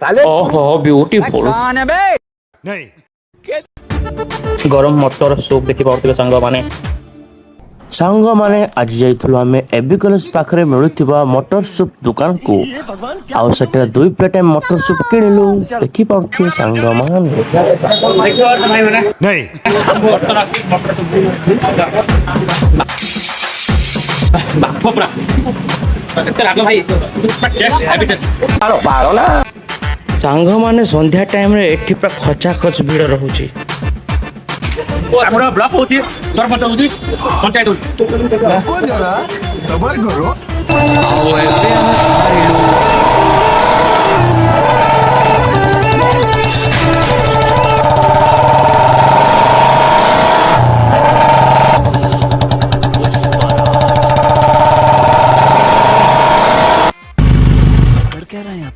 साले। ओहो ब्यूटीफुल नहीं गरम मटर सूप देखि पाउथिबे सांग माने आज जाइथुलो आमे एबी कॉलेज पाखरे मिलुथिबा मटर सूप दुकान को आउ सेटा 2 प्लेट मटर सूप किनिलु देखि पाउथिबे सांग मान नहीं सांग माने संध्या टाइम रे एठी पूरा खचा खच भीड़ रहउची ब्लॉक होती सरपंच होती पंचायत होती रुको जरा सबर करो।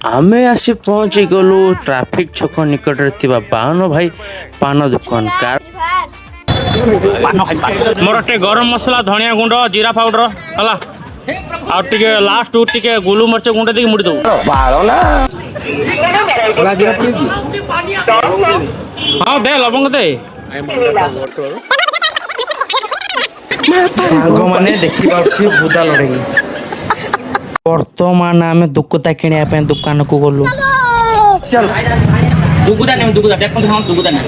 आमे आसी पहुंची गलु ट्रैफिक छक निकट रे थिबा बाहन भाई पान दुकान कार मोर टे गरम मसला धनिया गुंड जीरा पाउडर हला आ टिके लास्ट टिके गुलु मरच गुंड देके मुड़ी दो हां दे लवंग दे सांग माने देखि पाउछि बुदा लड़ेगी वर्तमान आमे दुकुता किनिया पे दुकान को गलु चल दुगुदा देखो हम दुगुदा नहीं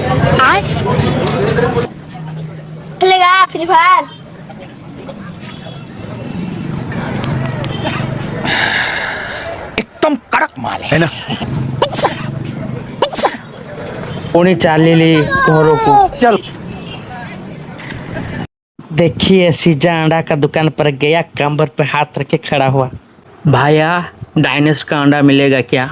खेलेगा फ्री फायर एकदम कड़क माल है ना पुणी चलिली घर को चल देखिए सीजा अंडा का दुकान पर गया कमर पे हाथ रखे खड़ा हुआ भाया डायनेस का अंडा मिलेगा क्या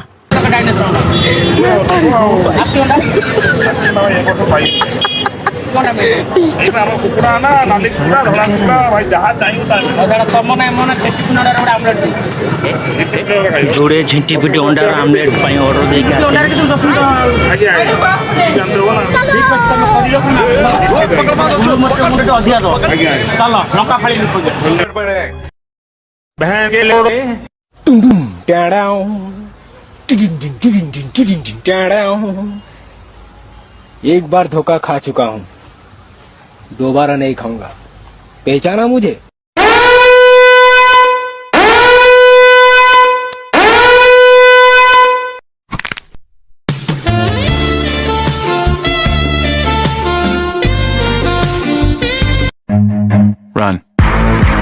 जोड़े झिंटी पिटी अंडा आमलेट पाई ऑर्डर देके एक बार धोखा खा चुका हूँ, दोबारा नहीं खाऊंगा। पहचाना मुझे?